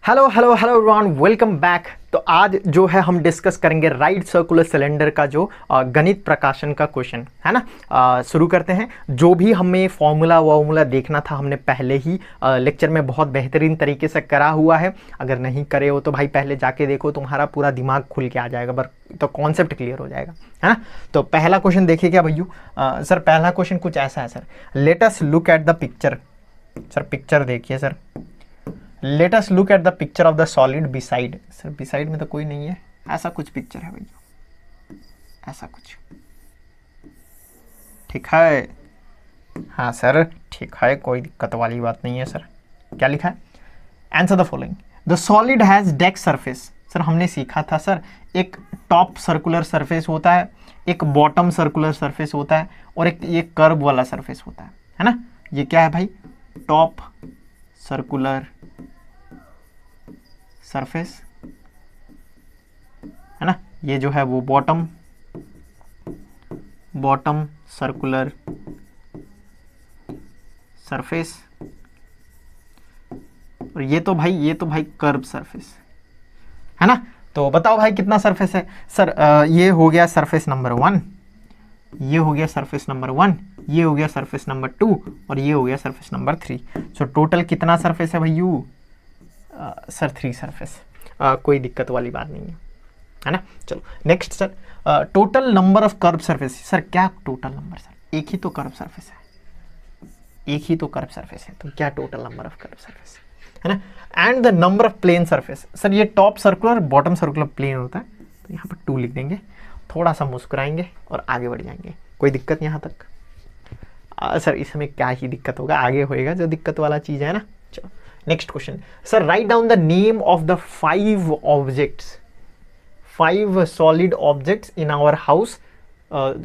Hello hello hello everyone, welcome back. तो आज जो है हम डिस्कस करेंगे राइट सर्कुलर सिलेंडर का जो गणित प्रकाशन का क्वेश्चन है ना। शुरू करते हैं। जो भी हमें फॉर्मूला देखना था हमने पहले ही लेक्चर में बहुत बेहतरीन तरीके से करा हुआ है। अगर नहीं करे हो तो भाई पहले जाके देखो, तुम्हारा पूरा दिमाग खुल के आ जाएगा, बस तो कॉन्सेप्ट क्लियर हो जाएगा, है ना। तो पहला क्वेश्चन देखिए क्या भैयू। सर पहला क्वेश्चन कुछ ऐसा है sir, let us look at the picture. Sir picture देखिए sir, let us look at the picture of the solid beside. Sir beside में तो कोई नहीं है, ऐसा कुछ पिक्चर है भैया, ऐसा कुछ। ठीक है, हाँ सर ठीक है, कोई दिक्कत वाली बात नहीं है सर। क्या लिखा है? Answer the following. The solid has deck surface. Sir हमने सीखा था सर, एक टॉप सर्कुलर सरफेस होता है, एक बॉटम सर्कुलर सरफेस होता है, और एक ये कर्व वाला सरफेस होता है ना। ये क्या है भाई? टॉप सर्कुलर सरफेस है ना। ये जो है वो बॉटम सर्कुलर सरफेस, और ये तो भाई कर्व सरफेस है ना। तो बताओ भाई कितना सरफेस है सर? ये हो गया सरफेस नंबर 1, ये हो गया सरफेस नंबर 1, ये हो गया सरफेस नंबर 2, और ये हो गया सरफेस नंबर 3। सो टोटल कितना सरफेस है भैयू? Sir 3 surface. कोई दिक्कत वाली बात नहीं है ना। चलो next sir, total number of curve surface. Sir क्या टोटल नंबर? सर एक ही तो कर्व सरफेस है, एक ही तो कर्व सरफेस है, तो क्या total number of curve surface है ना। And the number of plane surface. Sir ये top circular bottom circular plane होता है, तो यहाँ पर 2 लिख देंगे, थोड़ा सा मुस्कुराएंगे और आगे बढ़ जाएंगे। कोई दिक्कत यहाँ तक? सर इसमें क्या ही दिक्कत होगा, आगे होएगा जो दिक्कत वाला चीज़ है ना। चलो next question sir, write down the name of the 5 objects, 5 solid objects in our house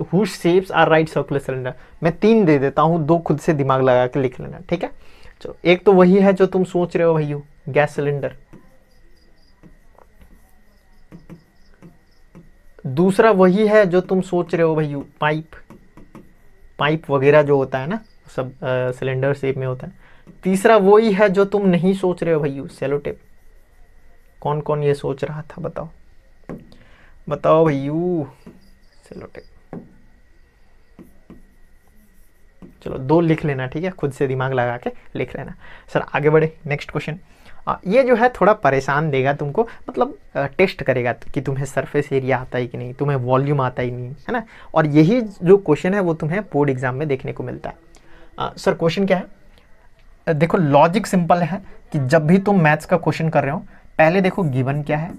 whose shapes are right circular cylinder। मैं 3 दे देता हूँ, 2 खुद से दिमाग लगा के लिख लेना, ठीक है। चलो एक तो वही है जो तुम सोच रहे हो भैया, गैस सिलेंडर। दूसरा वही है जो तुम सोच रहे हो भैया, पाइप वगैरह जो होता है ना, सब सिलेंडर शेप में होता है। तीसरा वही है जो तुम नहीं सोच रहे हो भैया, सेलो टेप। कौन कौन ये सोच रहा था बताओ, बताओ भैयू, सेलो टेप। चलो 2 लिख लेना, ठीक है, खुद से दिमाग लगा के लिख लेना। सर आगे बढ़े, नेक्स्ट क्वेश्चन। ये जो है थोड़ा परेशान देगा तुमको, मतलब टेस्ट करेगा कि तुम्हें सरफेस एरिया आता है कि नहीं, तुम्हें वॉल्यूम आता ही नहीं है ना। और यही जो क्वेश्चन है वो तुम्हें बोर्ड एग्जाम में देखने को मिलता है। सर क्वेश्चन क्या है? देखो लॉजिक सिंपल है कि जब भी तुम मैथ्स का क्वेश्चन कर रहे हो, पहले देखो गिवन क्या है,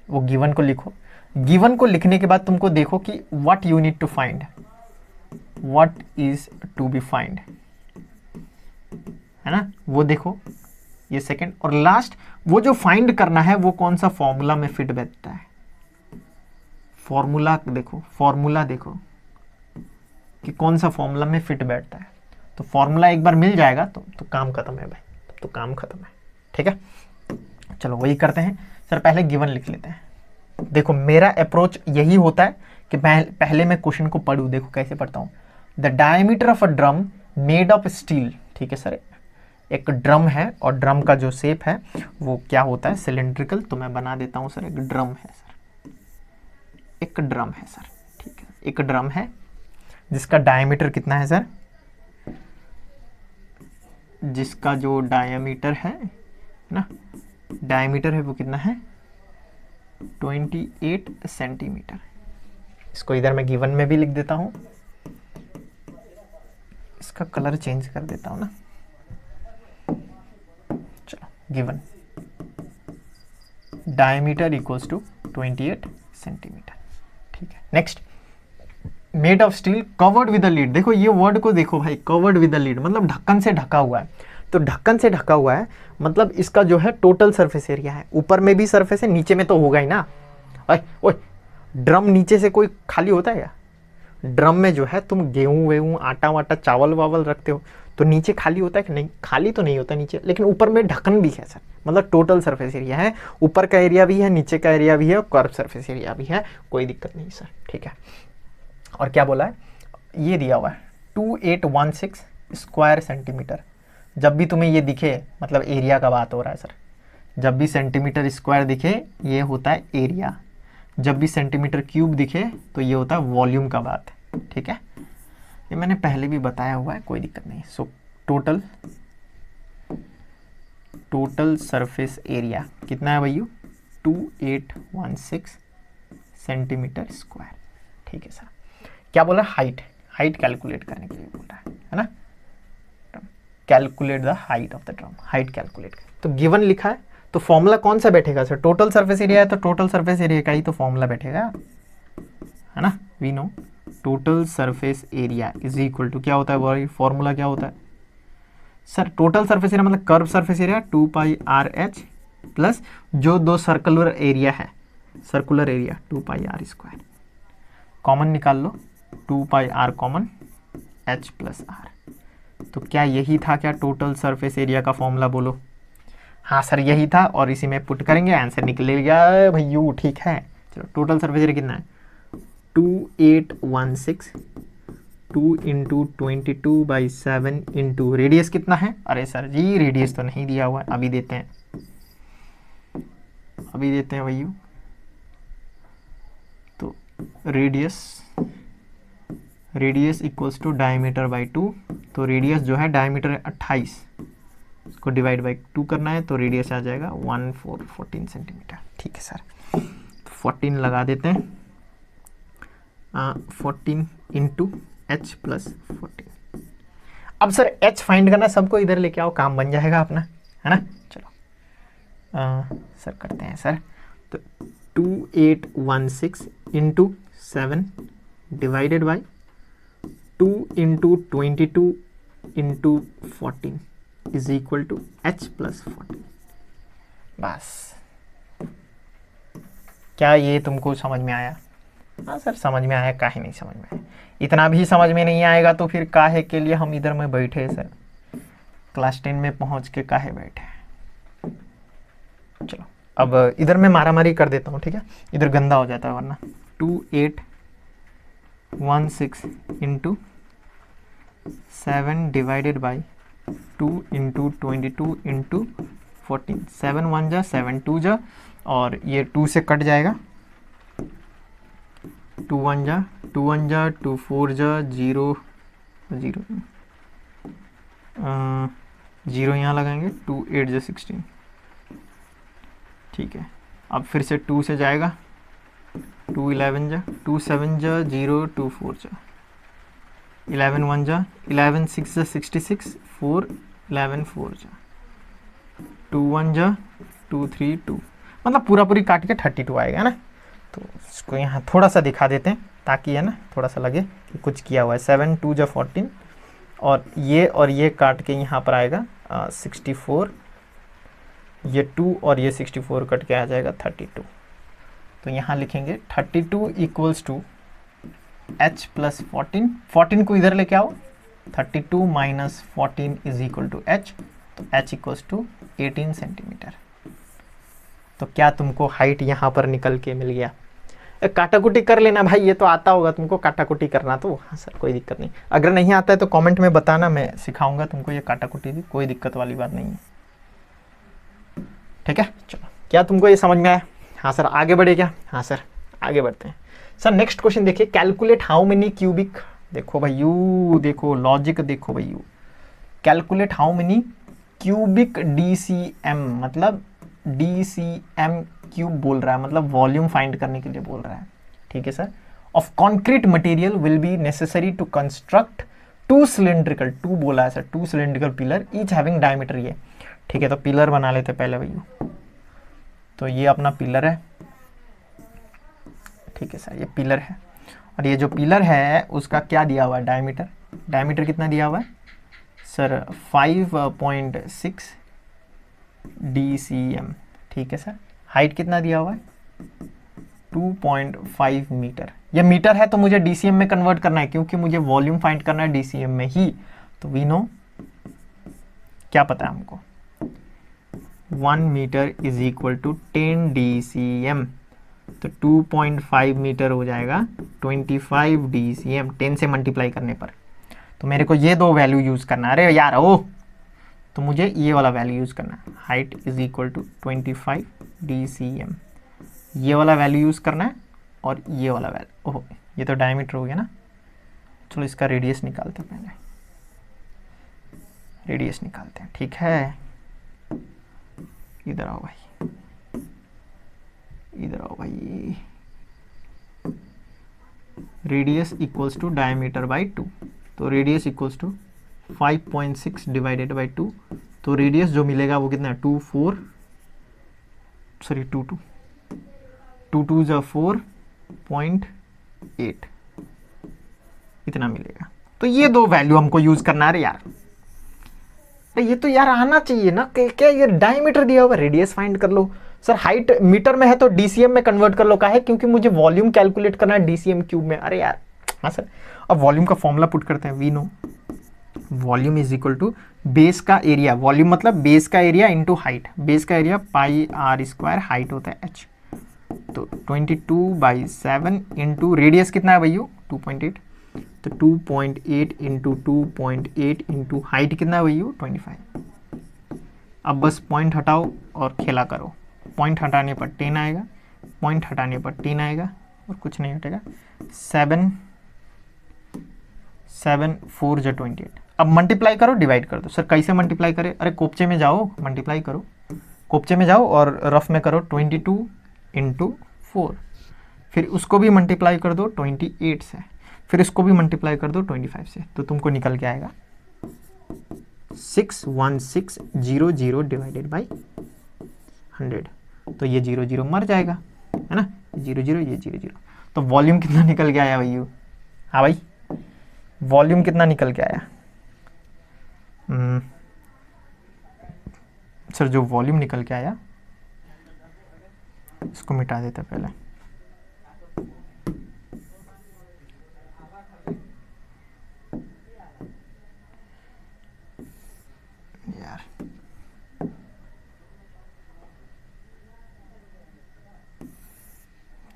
वो गिवन को लिखो। गिवन को लिखने के बाद तुमको देखो कि what you need to find, what is to be find, है ना, वो देखो। ये सेकंड और लास्ट, वो जो फाइंड करना है वो कौन सा फॉर्मूला में फिट बैठता है। फॉर्मूला देखो कि कौन सा फॉर्मूला में फिट बैठता है। तो फॉर्मूला एक बार मिल जाएगा तो काम खत्म है भाई, तो काम खत्म है, ठीक है। चलो वही करते हैं सर, पहले गिवन लिख लेते हैं। देखो मेरा अप्रोच यही होता है कि पहले मैं क्वेश्चन को पढ़ूं। देखो कैसे पढ़ता हूं। The diameter of a drum made of steel, ठीक है सर। एक ड्रम है और ड्रम का जो शेप है वो क्या होता है, सिलेंड्रिकल। तो मैं बना देता हूं सर, एक ड्रम है सर, एक ड्रम है सर, ठीक है। एक ड्रम है जिसका डायमीटर कितना है सर? जिसका जो डायमीटर है ना, डायमीटर है वो कितना है? 28 सेंटीमीटर। इसको इधर मैं गिवन में भी लिख देता हूं, इसका कलर चेंज कर देता हूं ना। चलो given diameter equals to 28 centimetre, ठीक है। Next, made of steel covered with the lid. देखो ये वर्ड को देखो भाई, कवर्ड विद द लीड मतलब ढक्कन से ढका हुआ है। तो ढक्कन से ढका हुआ है मतलब इसका जो है टोटल सरफेस एरिया है। ऊपर में भी सरफेस है, नीचे में तो होगा ही ना। ओए ड्रम नीचे से कोई खाली होता है क्या? ड्रम में जो है तुम गेहूं वेहूं आटा वाटा चावल वावल रखते हो, तो नीचे खाली होता है कि नहीं? खाली तो नहीं होता नीचे, लेकिन ऊपर में ढक्कन भी है सर, मतलब टोटल सरफेस एरिया है। ऊपर का एरिया भी है, नीचे का एरिया भी है, और कर्व सरफेस एरिया भी है। कोई दिक्कत नहीं सर, ठीक है। और क्या बोला है? ये दिया हुआ है 2816 स्क्वायर सेंटीमीटर। जब भी तुम्हें ये दिखे मतलब एरिया का बात हो रहा है सर, जब भी सेंटीमीटर स्क्वायर दिखे ये होता है एरिया, जब भी सेंटीमीटर क्यूब दिखे तो ये होता है वॉल्यूम का बात, ठीक है। ये मैंने पहले भी बताया हुआ है, कोई दिक्कत नहीं। सो टोटल सरफेस एरिया कितना है भैया, 2816 सेंटीमीटर स्क्वायर, ठीक है सर। क्या बोला, हाइट कैलकुलेट करने के लिए बोल रहा है ना, calculate the height of the drum, height calculate. तो गिवन लिखा है तो फॉर्मूला कौन सा बैठेगा सर, टोटल सरफेस एरिया है तो टोटल सरफेस एरिया का ही तो फॉर्मूला बैठेगा, है ना। We know total surface area is equal to क्या होता है भाई, फॉर्मूला क्या होता है सर, टोटल सरफेस एरिया मतलब curve surface area 2πr/h plus जो दो सर्कुलर एरिया है, सर्कुलर एरिया 2πr², कॉमन निकाल लो, 2πr common, h plus r। तो क्या यही था क्या टोटल सरफेस एरिया का फॉर्मूला, बोलो। हाँ सर यही था, और इसी में पुट करेंगे आंसर निकलेगा भैयू, ठीक है। चलो टोटल सरफेस एरिया कितना है, 2816, 2 इंटू 22/7 इंटू रेडियस कितना है, अरे सर जी रेडियस तो नहीं दिया हुआ है, अभी देते हैं, भैयू। तो radius equals to diameter by 2, तो रेडियस जो है डायमीटर है 28, इसको डिवाइड बाई 2 करना है तो रेडियस आ जाएगा 14 सेंटीमीटर, ठीक है सर। 14 लगा देते हैं, 14 इंटू h प्लस 14। अब सर h फाइंड करना, सबको इधर लेके आओ, काम बन जाएगा अपना, है ना। चलो सर करते हैं सर, तो 2816 into 7 divided by 2 into 22 into 14 is equal to h plus 14। बस, क्या ये तुमको समझ में आया? हाँ सर समझ में आया, काहे नहीं समझ में आया। इतना भी समझ में नहीं आएगा तो फिर काहे के लिए हम इधर में बैठे सर, क्लास 10 में पहुंच के काहे बैठे। चलो अब इधर मैं मारामारी कर देता हूँ, ठीक है, इधर गंदा हो जाता है वरना। 2816 into 7 divided by 2 into 22 into 14, 7 1 जा 7 2 जा, और ये 2 से कट जाएगा, 2 1 जा 2 4 जा 0 0 0 यहाँ लगाएंगे, 2 8 जा 16, ठीक है। अब फिर से 2 से जाएगा, 2 11 जा 2 7 जा 0 2 4 जा, 11 1 जा 11 6 जा 66, 4 11 4 जा, 2 1 जा 2 3 2, मतलब पूरी काट के 32 आएगा ना। तो इसको यहाँ थोड़ा सा दिखा देते हैं ताकि है ना थोड़ा सा लगे कि कुछ किया हुआ है। 7 2 जा 14, और ये काट के यहाँ पर आएगा 64, ये 2 और ये 64 कट के आ जाएगा 32। तो यहाँ लिखेंगे 32 इक्वल्स टू h प्लस 14, 14 को इधर लेके आओ, 32 minus 14 is equal to h, तो h इक्वल्स टू 18 सेंटीमीटर। तो क्या तुमको हाइट यहाँ पर निकल के मिल गया? काटाकुटी कर लेना भाई, ये तो आता होगा तुमको काटाकुटी करना, तो हाँ सर कोई दिक्कत नहीं। अगर नहीं आता है तो कमेंट में बताना, मैं सिखाऊंगा तुमको ये काटाकुटी भी, कोई दिक्कत वाली बात नहीं है, ठीक है। चलो क्या तुमको ये समझ में आया? हाँ सर आगे बढ़े क्या? हाँ सर आगे बढ़ते हैं। सर नेक्स्ट क्वेश्चन देखिए, कैलकुलेट हाउ मेनी क्यूबिक, देखो भैयू, देखो लॉजिक देखो Bhaiyu, calculate how many cubic DCM, मतलब DCM क्यूब बोल रहा है, मतलब वॉल्यूम फाइंड करने के लिए बोल रहा है, ठीक है sir. Of concrete material will be necessary to construct 2 cylindrical, 2 बोला है sir, 2 cylindrical pillar each having diameter, ये ठीक है। तो पिलर बना लेते पहले भैया, तो ये अपना पिलर है, ठीक है सर, ये पिलर है, और ये जो पिलर है उसका क्या दिया हुआ है, डायमीटर, डायमीटर कितना दिया हुआ है सर 5.6 DCM, ठीक है सर। हाइट कितना दिया हुआ है 2.5 मीटर, ये मीटर है तो मुझे DCM में कन्वर्ट करना है क्योंकि मुझे वॉल्यूम फाइंड करना है DCM में ही। तो वी नो, क्या पता है हमको, 1 metre is equal to 10 DCM, तो 2.5 मीटर हो जाएगा 25 DCM, 10 से मल्टीप्लाई करने पर। तो मेरे को ये दो वैल्यू यूज करना है। अरे यार ओ तो मुझे ये वाला वैल्यू यूज़ करना है, height is equal to 25 DCM, ये वाला वैल्यू यूज़ करना है। और ये वाला वैल्यू, ओह ये तो डायमीटर हो गया ना, चलो इसका रेडियस निकालते हैं, पहले रेडियस निकालते हैं, ठीक है। इधर आओ भाई, इधर आओ भाई, radius equals to diameter by 2, तो radius equals to 5.6 divided by 2, तो रेडियस जो मिलेगा वो कितना है 2 2 जा 4.8 इतना मिलेगा। तो ये दो वैल्यू हमको यूज करना है यार। तो ये तो यार आना चाहिए ना, क्या ये डायमीटर दिया हुआ, रेडियस फाइंड कर लो। सर हाइट मीटर में है तो डीसीएम में कन्वर्ट कर लो, का है क्योंकि मुझे वॉल्यूम कैलकुलेट करना है डीसीएम क्यूब में। अरे यार हाँ सर, अब वॉल्यूम का फॉर्मूला पुट करते हैं, we know volume is equal to base का एरिया, वॉल्यूम मतलब बेस का एरिया इंटू हाइट, बेस का area pi r square, height होता है h, तो 22/7 इंटू रेडियस कितना है भैया 2.8, तो 2.8 इंटू 2.8 इंटू हाइट कितना है भैया 25। अब बस पॉइंट हटाओ और खेला करो, पॉइंट हटाने पर 10 आएगा, पॉइंट हटाने पर 10 आएगा और कुछ नहीं हटेगा। 7 4 जा 28। अब मल्टीप्लाई करो, डिवाइड कर दो। सर कैसे मल्टीप्लाई करें? अरे कोपचे में जाओ, मल्टीप्लाई करो, कोपचे में जाओ और रफ में करो 22 इंटू 4, फिर उसको भी मल्टीप्लाई कर दो 28 से, फिर इसको भी मल्टीप्लाई कर दो 25 से, तो तुमको निकल के आएगा 61600 डिवाइडेड बाई 100। तो ये 0 0 मर जाएगा, है ना, 0 0 ये 0 0। तो वॉल्यूम कितना निकल के आया भैया? हाँ भाई, वॉल्यूम कितना निकल के आया? सर जो वॉल्यूम निकल के आया, इसको मिटा देते पहले। यार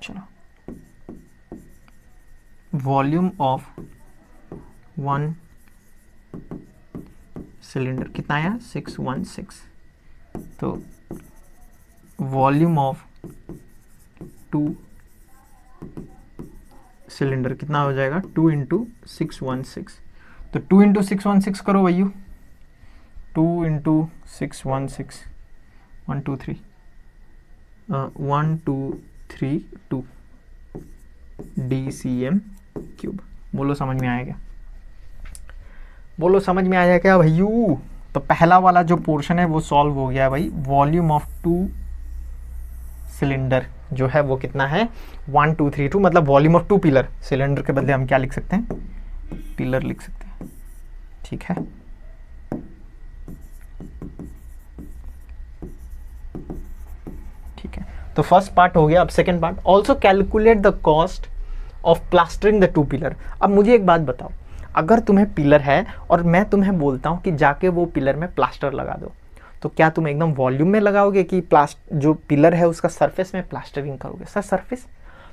चलो, वॉल्यूम ऑफ 1 सिलेंडर कितना आया 616, तो वॉल्यूम ऑफ 2 सिलेंडर कितना हो जाएगा 2 इंटू 616, तो 2 इंटू 616 करो भैया, 2 इंटू 616 1 2 3 1 2 3 2 DCM क्यूब। बोलो समझ में आएगा? बोलो समझ में आया क्या भैयू? तो पहला वाला जो पोर्शन है वो सॉल्व हो गया भाई। वॉल्यूम ऑफ 2 सिलेंडर जो है वो कितना है 1 2 3 2, मतलब वॉल्यूम ऑफ 2 पिलर। सिलेंडर के बदले हम क्या लिख सकते हैं? पिलर लिख सकते हैं, ठीक है। ठीक है, तो फर्स्ट पार्ट हो गया। अब second part, also calculate the cost of plastering the 2 pillar. अब मुझे एक बात बताओ, अगर तुम्हें पिलर है और मैं तुम्हें बोलता हूँ कि जाके वो पिलर में प्लास्टर लगा दो, तो क्या तुम एकदम वॉल्यूम में लगाओगे कि जो पिलर है उसका सरफेस में प्लास्टरिंग करोगे? सर सरफेस,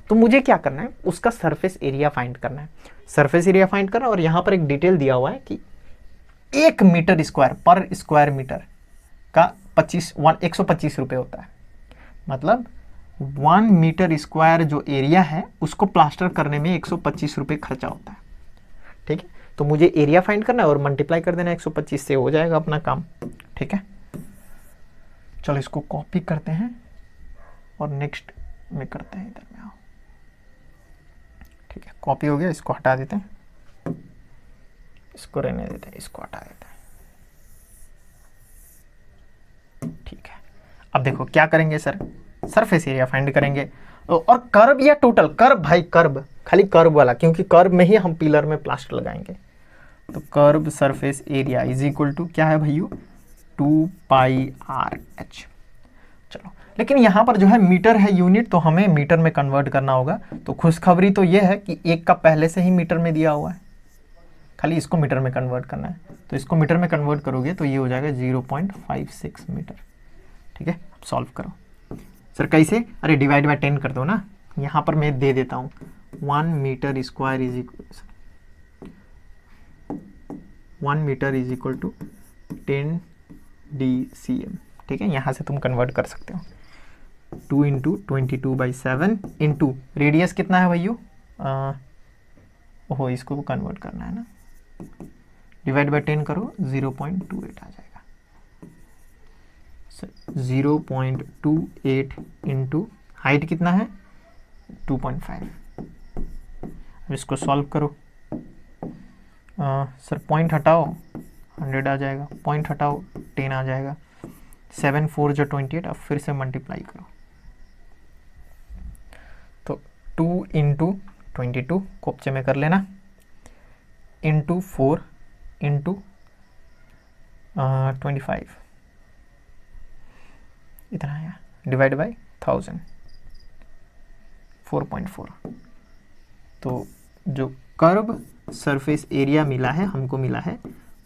तो मुझे क्या करना है, उसका सरफेस एरिया फाइंड करना है। सरफेस एरिया फाइंड करना, और यहाँ पर एक डिटेल दिया हुआ है कि 1 मीटर स्क्वायर पर स्क्वायर मीटर का 125 रुपये होता है। मतलब 1 मीटर स्क्वायर जो एरिया है उसको प्लास्टर करने में 125 रुपये खर्चा होता है, ठीक है। तो मुझे एरिया फाइंड करना है और मल्टीप्लाई कर देना 125 से, हो जाएगा अपना काम, ठीक है। चलो इसको कॉपी करते हैं और नेक्स्ट में करते हैं, इधर में आओ, ठीक है। कॉपी हो गया, इसको हटा देते हैं, इसको रहने देते हैं, इसको हटा देते हैं, ठीक है। अब देखो क्या करेंगे सर, सरफेस एरिया फाइंड करेंगे और कर्व या टोटल कर्व, भाई कर्व, खाली कर्व वाला, क्योंकि कर्व में ही हम पिलर में प्लास्टर लगाएंगे। तो curve surface area is equal to क्या है भैया 2πRH। चलो, लेकिन यहाँ पर जो है मीटर है यूनिट, तो हमें मीटर में कन्वर्ट करना होगा। तो खुशखबरी तो ये है कि एक का पहले से ही मीटर में दिया हुआ है, खाली इसको मीटर में कन्वर्ट करना है। तो इसको मीटर में कन्वर्ट करोगे तो ये हो जाएगा 0.56 मीटर, ठीक है। अब सॉल्व करो। सर कैसे? अरे डिवाइड बाय 10 कर दो ना, यहाँ पर मैं दे देता हूँ 1 metre square is equal 1 metre is equal to 10 DCM, ठीक है, यहाँ से तुम कन्वर्ट कर सकते हो। 2 इंटू 22/7 इंटू रेडियस कितना है भैया, ओहो इसको कन्वर्ट करना है ना, डिवाइड बाई 10 करो, 0.28 आ जाएगा। 0.28 इंटू हाइट कितना है 2.5। अब इसको सॉल्व करो। सर पॉइंट हटाओ 100 आ जाएगा, पॉइंट हटाओ 10 आ जाएगा, 7 4 जो 28। अब फिर से मल्टीप्लाई करो, तो 2 इंटू 22 कोपचे में कर लेना, इंटू 4 इंटू 25 इतना आया, डिवाइड बाई 1000 4.4। तो जो कर्व सरफेस एरिया मिला है हमको मिला है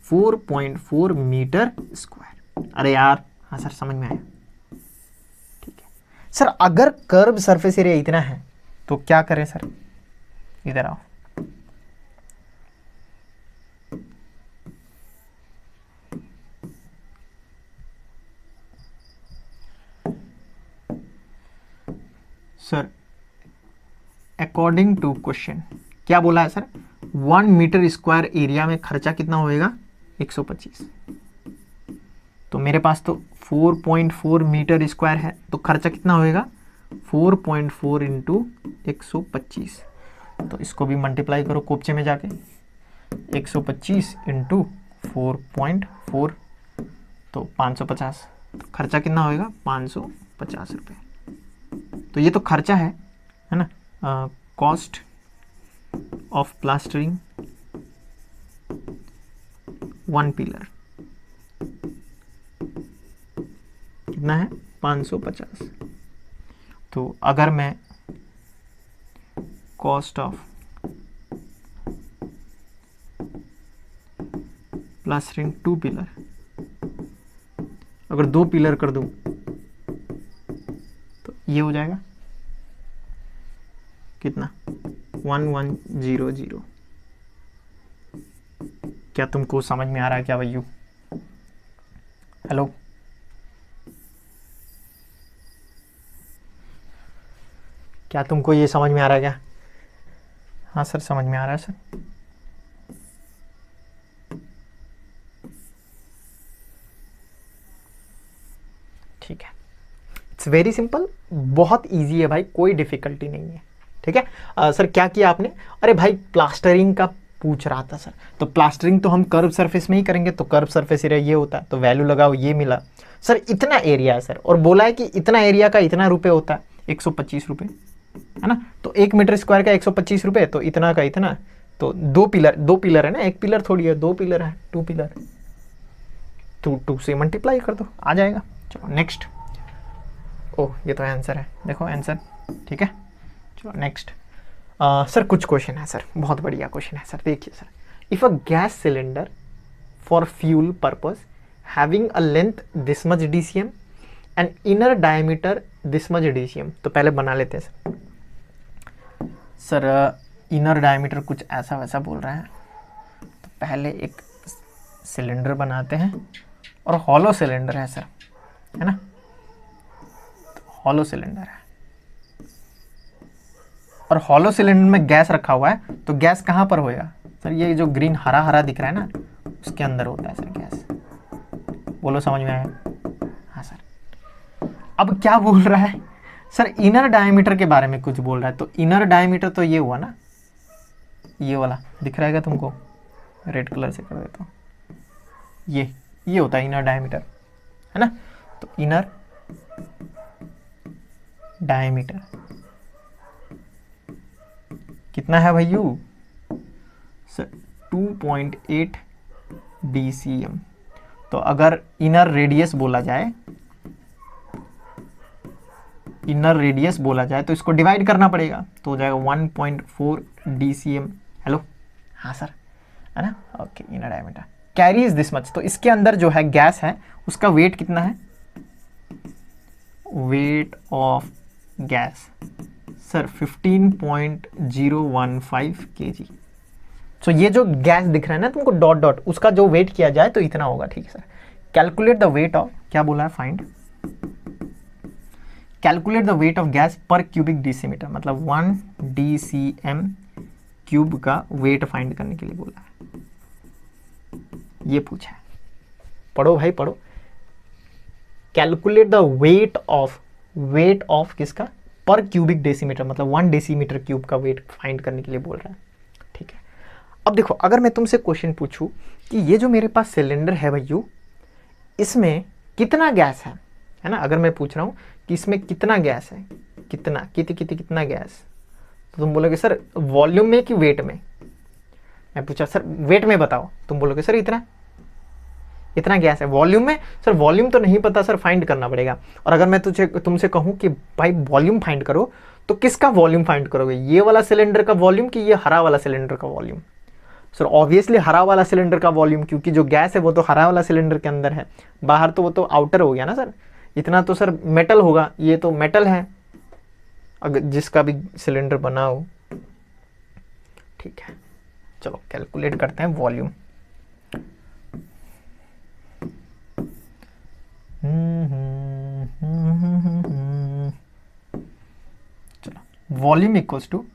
4.4 मीटर स्क्वायर। अरे यार हाँ सर समझ में आया, ठीक है सर। अगर कर्व सरफेस एरिया इतना है तो क्या करें सर, इधर आओ। सर अकॉर्डिंग टू क्वेश्चन क्या बोला है सर, 1 मीटर स्क्वायर एरिया में खर्चा कितना होएगा 125। तो मेरे पास तो 4.4 मीटर स्क्वायर है, तो खर्चा कितना होएगा 4.4 इंटू 125। तो इसको भी मल्टीप्लाई करो कोपचे में जाके, 125 इंटू 4.4 तो 550। तो खर्चा कितना होएगा 550 रुपये। तो ये तो खर्चा है ना, कॉस्ट ऑफ प्लास्टरिंग 1 पिलर कितना है 550। तो अगर मैं कॉस्ट ऑफ प्लास्टरिंग 2 पिलर अगर 2 पिलर कर दूं तो ये हो जाएगा कितना 1100। क्या तुमको समझ में आ रहा है क्या भैया? हेलो, क्या तुमको ये समझ में आ रहा है क्या? हाँ सर समझ में आ रहा है सर। ठीक है, इट्स वेरी सिंपल, बहुत इजी है भाई, कोई डिफिकल्टी नहीं है। ठीक है सर क्या किया आपने? अरे भाई प्लास्टरिंग का पूछ रहा था सर, तो प्लास्टरिंग तो हम कर्व सरफेस में ही करेंगे, तो कर्व सरफेस एरिया ये होता है, तो वैल्यू लगाओ, ये मिला सर, इतना एरिया है सर, और बोला है कि इतना एरिया का इतना रुपए होता है 125 रुपये, है ना। तो 1 मीटर स्क्वायर का 125 रुपये, तो इतना का इतना, तो 2 पिलर है ना, 1 पिलर थोड़ी है, 2 पिलर है, 2 पिलर, तो 2 से मल्टीप्लाई कर दो आ जाएगा। चलो नेक्स्ट, ओह ये तो आंसर है, देखो आंसर, ठीक है। चलो नेक्स्ट सर कुछ क्वेश्चन है सर, बहुत बढ़िया क्वेश्चन है सर, देखिए sir, if a gas cylinder for fuel purpose having a length this much DCM and inner diameter this much DCM, तो पहले बना लेते हैं सर। सर इनर डायमीटर कुछ ऐसा वैसा बोल रहा है, तो पहले एक सिलेंडर बनाते हैं, और हॉलो सिलेंडर है सर, है ना, तो हॉलो सिलेंडर है, और हॉलो सिलेंडर में गैस रखा हुआ है, तो गैस कहाँ पर होएगा सर? ये जो ग्रीन हरा हरा दिख रहा है ना, उसके अंदर होता है सर गैस। बोलो समझ में आया? हाँ सर। अब क्या बोल रहा है सर? इनर डायमीटर के बारे में कुछ बोल रहा है, तो इनर डायमीटर तो ये हुआ ना, ये वाला दिख रहा है तुमको, रेड कलर से कर देता हूँ, ये होता है इनर डायमीटर, है ना। तो इनर डायमीटर कितना है भैयू सर? 2.8 DCM। तो अगर इनर रेडियस बोला जाए, तो इसको डिवाइड करना पड़ेगा, तो हो जाएगा 1.4 DCM। हेलो, हाँ सर, है ना, okay. Inner diameter carries this much, तो इसके अंदर जो है गैस है उसका वेट कितना है? Weight of gas sir 15.015 kg। सो ये जो गैस दिख रहा है ना तुमको डॉट डॉट, उसका जो वेट किया जाए तो इतना होगा, ठीक है sir. Calculate the weight of, क्या बोला है, find calculate the weight of gas पर क्यूबिक डेसीमीटर, मतलब 1 DCM क्यूब का वेट फाइंड करने के लिए बोला है, ये पूछा है। पढ़ो भाई पढ़ो। कैलकुलेट द वेट ऑफ किसका, पर क्यूबिक डेसीमीटर, मतलब 1 डेसीमीटर क्यूब का वेट फाइंड करने के लिए बोल रहा है। ठीक है, अब देखो अगर मैं तुमसे क्वेश्चन पूछूं कि ये जो मेरे पास सिलेंडर है भैया, इसमें कितना गैस है ना, अगर मैं पूछ रहा हूं कि इसमें कितना गैस है, कितना गैस, तो तुम बोलोगे सर वॉल्यूम में कि वेट में। मैं पूछा सर वेट में बताओ, तुम बोलोगे सर इतना गैस है। वॉल्यूम में, सर वॉल्यूम तो नहीं पता सर, फाइंड करना पड़ेगा। और अगर मैं तुमसे कहूं कि भाई वॉल्यूम फाइंड करो, तो किसका वॉल्यूम फाइंड करोगे, ये वाला सिलेंडर का वॉल्यूम कि ये हरा वाला सिलेंडर का वॉल्यूम। सर ऑब्वियसली हरा वाला सिलेंडर का वॉल्यूम, क्योंकि जो गैस है वो तो हरा वाला सिलेंडर के अंदर है, बाहर तो वो तो आउटर हो गया ना सर। इतना तो सर मेटल होगा, ये तो मेटल है अगर जिसका भी सिलेंडर बना हो। ठीक है, चलो कैलकुलेट करते हैं वॉल्यूम। चलो volume equals to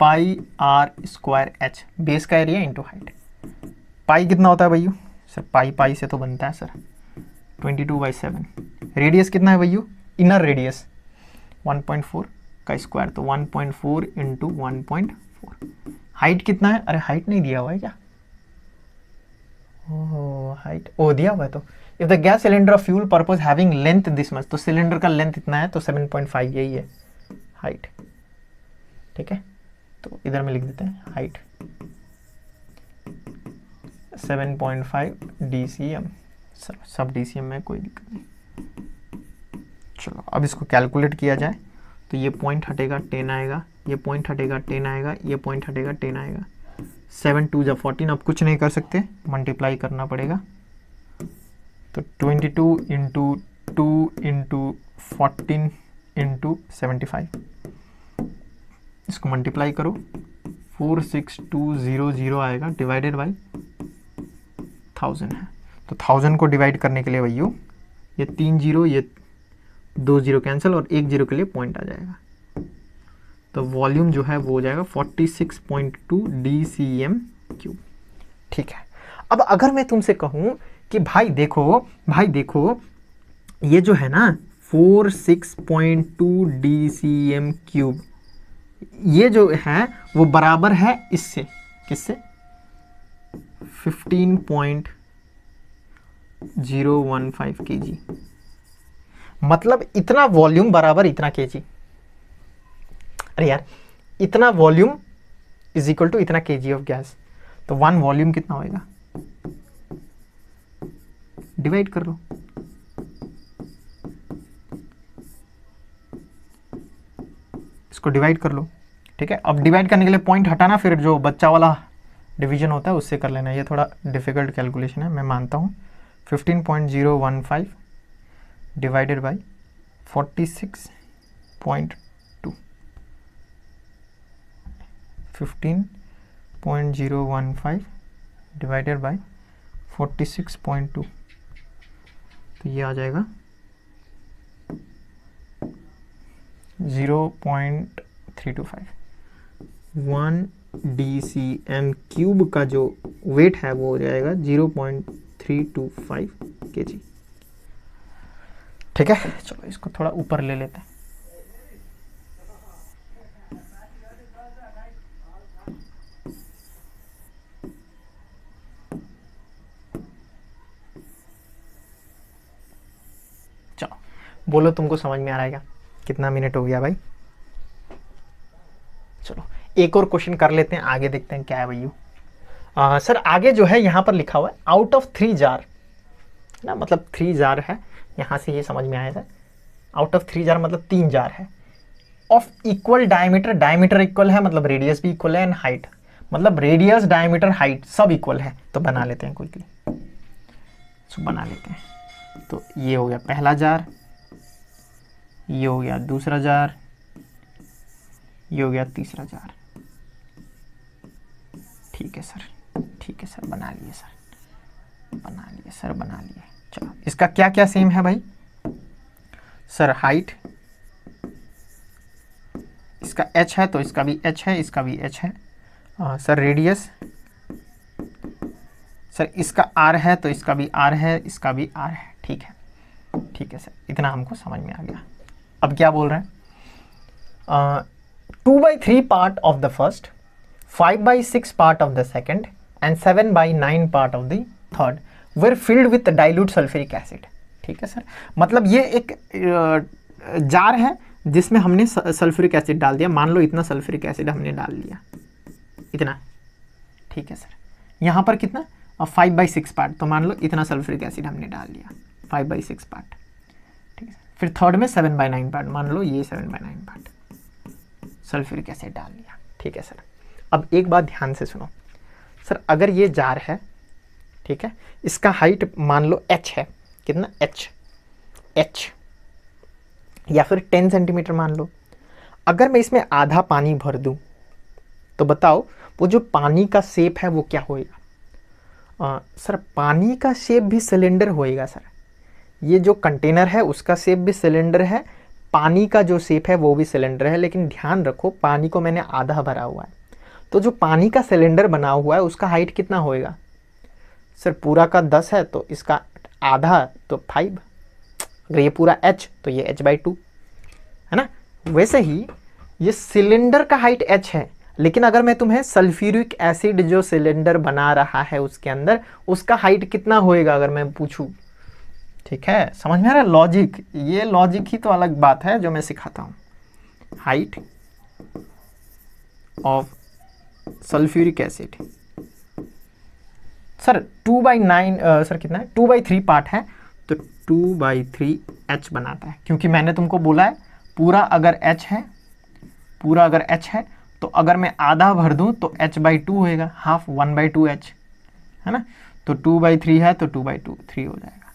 pi r square h, base का एरिया इंटू हाइट। पाई कितना होता है भैया, सर पाई से तो बनता है सर 22/7। रेडियस कितना है भैया, इनर रेडियस 1.4 का स्क्वायर, तो 1.4 इंटू 1.4। हाइट कितना है, अरे हाइट नहीं दिया हुआ है क्या, हाइट दिया हुआ है। तो if the gas cylinder of fuel purpose having length this much, तो सिलेंडर का लेंथ इतना है, तो 7.5 यही है हाइट। ठीक है, तो इधर में लिख देते हैं हाइट 7.5 DCM, सब DCM में कोई दिक्कत नहीं। चलो अब इसको कैलकुलेट किया जाए, तो ये पॉइंट हटेगा 10 आएगा, ये पॉइंट हटेगा 10 आएगा, ये पॉइंट हटेगा 10 आएगा। 7 2 जब 14, अब कुछ नहीं कर सकते, मल्टीप्लाई करना पड़ेगा। तो 22 इंटू 2 इंटू 14 इंटू 75, इसको मल्टीप्लाई करो, 46200 आएगा, डिवाइडेड बाई 1000 है। तो 1000 को डिवाइड करने के लिए भैया ये 3 0, ये 2 0 कैंसिल, और 1 0 के लिए पॉइंट आ जाएगा। तो वॉल्यूम जो है वो हो जाएगा 46.2 DCM क्यूब। ठीक है, अब अगर मैं तुमसे कहूं कि भाई देखो ये जो है ना 46.2 DCM क्यूब, ये जो है वो बराबर है इससे, किससे, 15.015 kg, मतलब इतना वॉल्यूम बराबर इतना kg। अरे यार, इतना वॉल्यूम इज इक्वल टू इतना kg ऑफ गैस, तो 1 वॉल्यूम कितना होएगा, डिवाइड कर लो। इसको डिवाइड कर लो। ठीक है, अब डिवाइड करने के लिए पॉइंट हटाना, फिर जो बच्चा वाला डिवीजन होता है उससे कर लेना। ये थोड़ा डिफिकल्ट कैलकुलेशन है, मैं मानता हूँ। 15.015 डिवाइडेड बाई 46.2, 15.015 डिवाइडेड बाई 46.2, तो ये आ जाएगा 0.325। 1 DCM क्यूब का जो वेट है वो हो जाएगा 0.325 kg। ठीक है, चलो इसको थोड़ा ऊपर ले लेते हैं। चलो बोलो तुमको समझ में आ रहा है क्या, कितना मिनट हो गया भाई। चलो एक और क्वेश्चन कर लेते हैं, आगे देखते हैं क्या है भैया। सर आगे जो है यहाँ पर लिखा हुआ है आउट ऑफ 3 जार ना, मतलब 3 जार है, यहाँ से ये समझ में आया था। आउट ऑफ 3 जार मतलब 3 जार है, of equal diameter, diameter equal है मतलब रेडियस भी इक्वल है, एंड हाइट मतलब रेडियस डायमीटर हाइट सब इक्वल है। तो बना लेते हैं क्विकली, बना लेते हैं। तो ये हो गया पहला जार, ये हो गया दूसरा जार, ये हो गया तीसरा जार। ठीक है सर, ठीक है सर, बना लिए सर। बना लिए सर, बना लिए। चलो इसका क्या क्या सेम है भाई सर? हाइट, इसका h है तो इसका भी h है, इसका भी h है। सर रेडियस, सर इसका r है तो इसका भी r है, इसका भी r है। ठीक है, ठीक है सर, इतना हमको समझ में आ गया। अब क्या बोल रहे हैं? 2/3 part of the first, 5/6 part of the second and 7/9 part of the third were filled with dilute sulphuric acid. ठीक है सर, मतलब ये एक जार है जिसमें हमने सल्फ्यूरिक एसिड डाल दिया। मान लो इतना सल्फ्यूरिक एसिड हमने डाल दिया, इतना। ठीक है सर, यहाँ पर कितना? 5/6 पार्ट, तो मान लो इतना सल्फ्यूरिक एसिड हमने डाल दिया, 5/6 पार्ट। ठीक है, फिर थर्ड में 7/9 पार्ट, मान लो ये 7/9 पार्ट सल्फ्यूरिक एसिड डाल दिया। ठीक है सर, अब एक बात ध्यान से सुनो सर, अगर ये जार है, ठीक है, इसका हाइट मान लो h है, कितना? h या फिर 10 सेंटीमीटर मान लो। अगर मैं इसमें आधा पानी भर दूं तो बताओ वो जो पानी का शेप है वो क्या होएगा? सर पानी का शेप भी सिलेंडर होएगा सर। ये जो कंटेनर है उसका शेप भी सिलेंडर है, पानी का जो शेप है वो भी सिलेंडर है। लेकिन ध्यान रखो पानी को मैंने आधा भरा हुआ है, तो जो पानी का सिलेंडर बना हुआ है उसका हाइट कितना होएगा? सर पूरा का 10 है तो इसका आधा तो 5, अगर ये पूरा h तो ये h/2 है ना। वैसे ही ये सिलेंडर का हाइट h है, लेकिन अगर मैं तुम्हें सल्फ्यूरिक एसिड जो सिलेंडर बना रहा है उसके अंदर, उसका हाइट कितना होएगा अगर मैं पूछूं? ठीक है, समझ में आ रहा है लॉजिक? ये लॉजिक ही तो अलग बात है जो मैं सिखाता हूँ। Height of sulphuric acid sir 2/9 sir कितना है? 2/3 पार्ट है तो 2/3 h बनाता है, क्योंकि मैंने तुमको बोला है पूरा अगर h है, पूरा अगर h है तो अगर मैं आधा भर दूं तो h/2 होएगा, हाफ 1/2 h है ना। तो 2/3 है तो 2/2 3 हो जाएगा।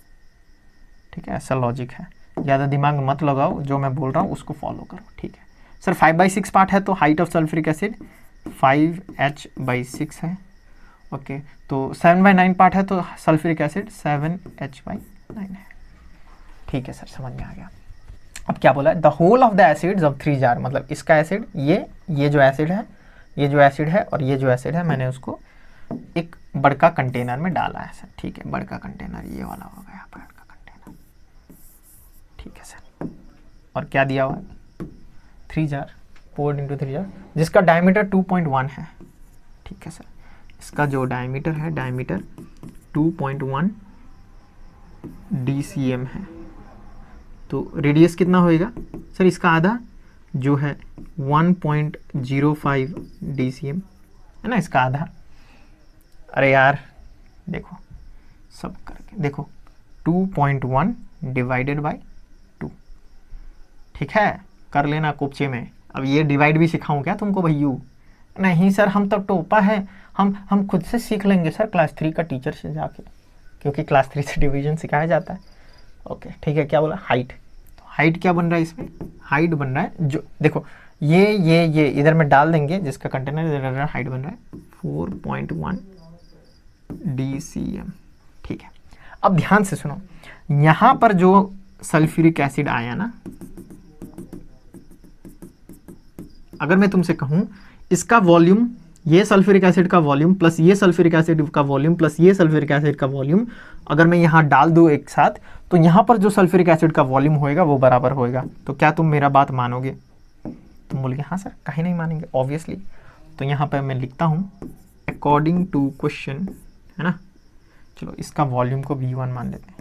ठीक है, ऐसा लॉजिक है, ज़्यादा दिमाग मत लगाओ, जो मैं बोल रहा हूँ उसको फॉलो करो। ठीक है सर, 5/6 पार्ट है तो height of sulphuric acid 5h/6 है। ओके, तो 7/9 पार्ट है तो सल्फ्यूरिक एसिड 7h/9 है। ठीक है सर, समझ में आ गया। अब क्या बोला? The whole of the acids of 3 jar, मतलब इसका एसिड, ये जो एसिड है, ये जो एसिड है और ये जो एसिड है, मैंने उसको एक बड़का कंटेनर में डाला है सर। ठीक है, बड़का कंटेनर ये वाला हो गया, बड़का कंटेनर। ठीक है सर, और क्या दिया हुआ है? 3 जार, पोर्ड इनटू 3 जार, जिसका डायमीटर 2.1 है। ठीक है सर, इसका जो डायमीटर है, डायमीटर 2.1 DCM है। तो रेडियस कितना होएगा सर? इसका आधा जो है 1.05 DCM है ना, इसका आधा। अरे यार देखो, सब करके देखो, 2.1 डिवाइडेड बाय 2। ठीक है, कर लेना कोपचे में। अब ये डिवाइड भी सिखाऊं क्या तुमको भैयू? नहीं सर, हम तो टोपा है, हम खुद से सीख लेंगे सर क्लास 3 का टीचर से जाके, क्योंकि क्लास 3 से डिवीजन सिखाया जाता है। ओके, ठीक है, क्या बोला? हाइट। तो हाइट क्या बन रहा है इसमें? हाइट बन रहा है, जो देखो ये इधर में डाल देंगे, जिसका कंटेनर इधर हाइट बन रहा है 4.1 DCM। ठीक है, अब ध्यान से सुनो, यहां पर जो सल्फ्यूरिक एसिड आया ना, अगर मैं तुमसे कहूं इसका वॉल्यूम, ये सल्फ्यूरिक एसिड का वॉल्यूम प्लस ये सल्फ्यूरिक एसिड का वॉल्यूम प्लस ये सल्फ्यूरिक एसिड का वॉल्यूम, अगर मैं यहाँ डाल दूँ एक साथ, तो यहाँ पर जो सल्फ्यूरिक एसिड का वॉल्यूम होएगा वो बराबर होएगा। तो क्या तुम मेरा बात मानोगे? तुम बोलोगे हाँ सर, काहे नहीं मानेंगे, ऑब्वियसली। तो यहाँ पर मैं लिखता हूँ अकॉर्डिंग टू क्वेश्चन, है ना। चलो इसका वॉल्यूम को V1 मान लेते हैं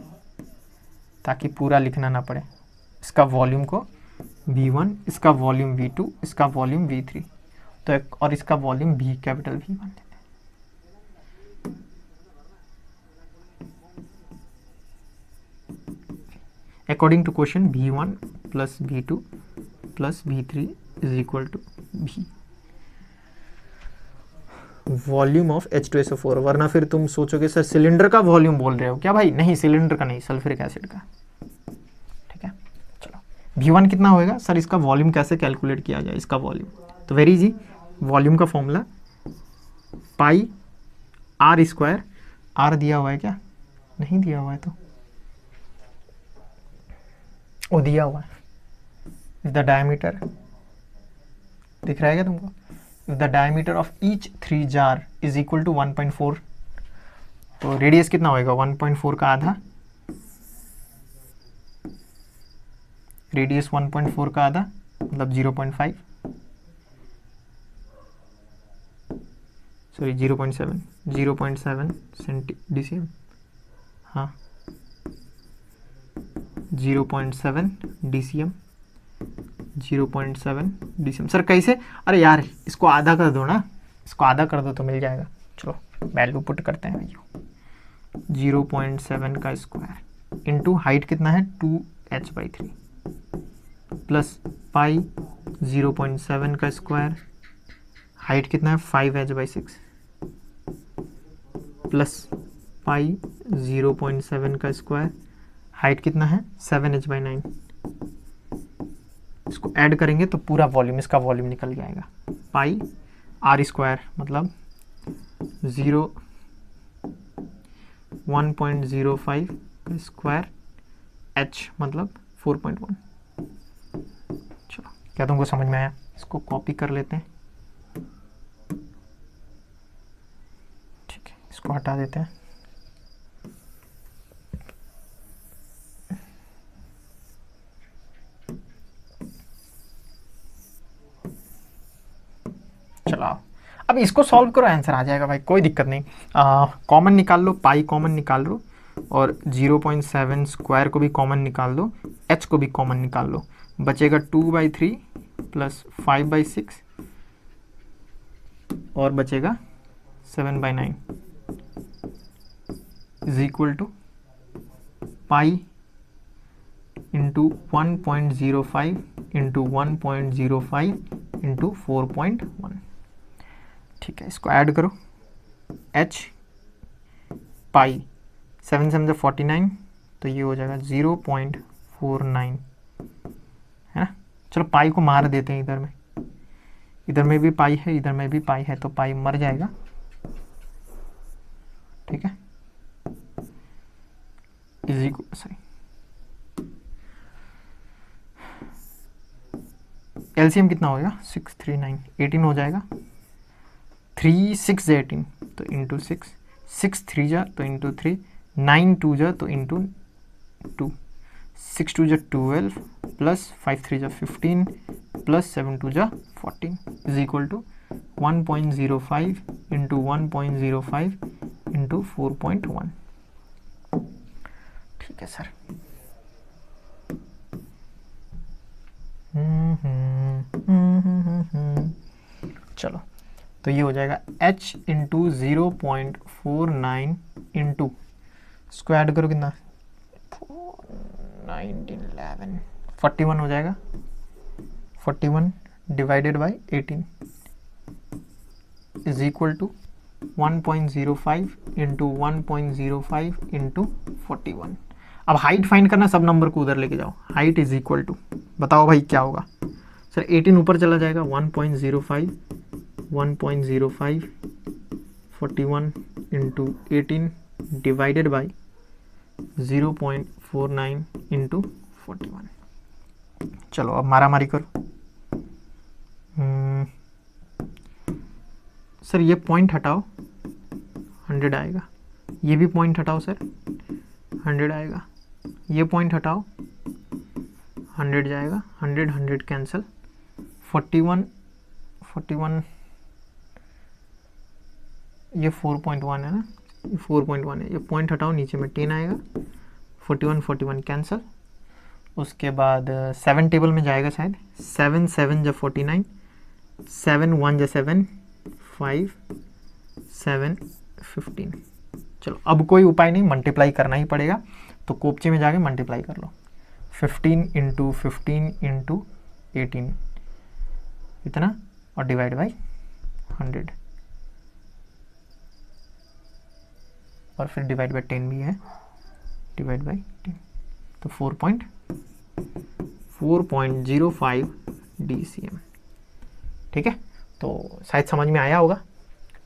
ताकि पूरा लिखना ना पड़े। इसका वॉल्यूम को V1, इसका वॉल्यूम V2, इसका वॉल्यूम V3, तो और इसका वॉल्यूम V, कैपिटल V मान लेते हैं। According to question V1 plus V2 plus V3 is equal to V, volume of H2SO4। वरना फिर तुम सोचोगे सर सिलेंडर का वॉल्यूम बोल रहे हो क्या भाई? नहीं, सिलेंडर का नहीं, सल्फ्यूरिक एसिड का। ठीक है, चलो V1 कितना होएगा सर? इसका वॉल्यूम कैसे कैलकुलेट किया जाए? इसका वॉल्यूम तो वेरी इजी, वॉल्यूम का फॉर्मूला पाई R स्क्वायर, R दिया हुआ है क्या? नहीं दिया हुआ है तो वो दिया हुआ है। इफ द डायमीटर दिख रहा है क्या तुमको? If the diameter of each 3 jar is equal to 1.4, तो रेडियस कितना होएगा? 1.4 का आधा, रेडियस 1.4 का आधा मतलब 0.5, सॉरी 0.7 सेंटी DCM, हाँ 0.7 DCM, 0.7 DCM। सर कैसे? अरे यार इसको आधा कर दो ना, इसको आधा कर दो तो मिल जाएगा। चलो वैल्यू पुट करते हैं भैया, 0.7 का स्क्वायर इंटू हाइट कितना है 2h/3 प्लस पाई 0.7 का स्क्वायर, हाइट कितना है 5h/6 प्लस पाई 0.7 का स्क्वायर, हाइट कितना है 7h/9। इसको ऐड करेंगे तो पूरा वॉल्यूम, इसका वॉल्यूम निकल जाएगा। पाई r स्क्वायर मतलब 1.05 का स्क्वायर, h मतलब 4.1। चलो क्या तुमको समझ में आया? इसको कॉपी कर लेते हैं, ठीक है, इसको हटा देते हैं। चलो अब इसको सॉल्व करो, आंसर आ जाएगा भाई, कोई दिक्कत नहीं। कॉमन निकाल लो, पाई कॉमन निकाल लो और 0.7 स्क्वायर को भी कॉमन निकाल दो, h को भी कॉमन निकाल लो, बचेगा 2/3 प्लस 5/6 और बचेगा 7/9 is equal to pi into 1.05 into 1.05 into 4.1। ठीक है, इसको ऐड करो, h पाई 7 7 49, तो ये हो जाएगा 0.49, है ना। चलो पाई को मार देते हैं, इधर में भी पाई है, इधर में भी पाई है, तो पाई मर जाएगा, ठीक है। इज इक्वल, सॉरी एलसीएम कितना होगा? 639, 18 हो जाएगा। 3 6 18 तो इंटू 6, 6 3 जा तो इंटू 3, 9 2 जा तो इंटू 2, 6 2 जा 12 प्लस 5 3 जा 15 प्लस 7 2 जा 14 is equal to 1.05 into 1.05 into 4.1। ठीक है सर। चलो तो ये हो जाएगा h into 0.49 into square add करो कितना 1911 41 हो जाएगा, 41 divided by 18 is equal to 1.05 into 1.05 into 41। अब हाइट फाइंड करना, सब नंबर को उधर लेके जाओ। हाइट इज इक्वल टू, बताओ भाई क्या होगा सर? 18 ऊपर चला जाएगा, 1.05 1.05 41 इंटू 18 डिवाइडेड बाई 0.49 इंटू 41। चलो अब मारा मारी करो। सर ये पॉइंट हटाओ, 100 आएगा। ये भी पॉइंट हटाओ सर, 100 आएगा। ये पॉइंट हटाओ, 100 जाएगा, 100 100 कैंसिल, 41 41 ये 4.1 है ना, ये 4.1 है। ये पॉइंट हटाओ, नीचे में 10 आएगा, 41 41 कैंसिल। उसके बाद 7 टेबल में जाएगा शायद, 7 7 जा 49, 7 1 जा 7 5 7 15। चलो अब कोई उपाय नहीं, मल्टीप्लाई करना ही पड़ेगा, तो कोपचे में जाके मल्टीप्लाई कर लो। 15 इंटू 15 इंटू 18 इतना और डिवाइड बाई 100 और फिर डिवाइड बाई 10 भी है, डिवाइड बाई 10, तो 4.05 DCM। ठीक है, तो शायद समझ में आया होगा।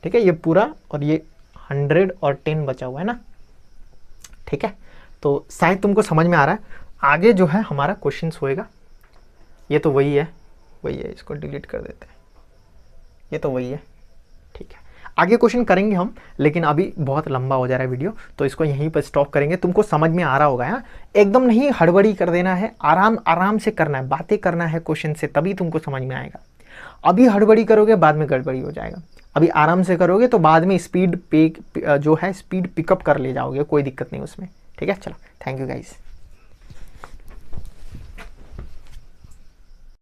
ठीक है, ये पूरा और ये 100 और 10 बचा हुआ है ना। ठीक। ठीक है, तो शायद तुमको समझ में आ रहा है। आगे जो है हमारा क्वेश्चन होएगा, ये तो वही है, इसको डिलीट कर देते हैं, ये तो वही है, ठीक है। आगे क्वेश्चन करेंगे हम, लेकिन अभी बहुत लंबा हो जा रहा है वीडियो, तो इसको यहीं पर स्टॉप करेंगे। तुमको समझ में आ रहा होगा यार, एकदम नहीं हड़बड़ी कर देना है, आराम आराम से करना है, बातें करना है क्वेश्चन से, तभी तुमको समझ में आएगा। अभी हड़बड़ी करोगे बाद में गड़बड़ी हो जाएगा, अभी आराम से करोगे तो बाद में स्पीड पे जो है स्पीड पिकअप कर ले जाओगे, कोई दिक्कत नहीं उसमें, ठीक है। चलो, थैंक यू गाइस।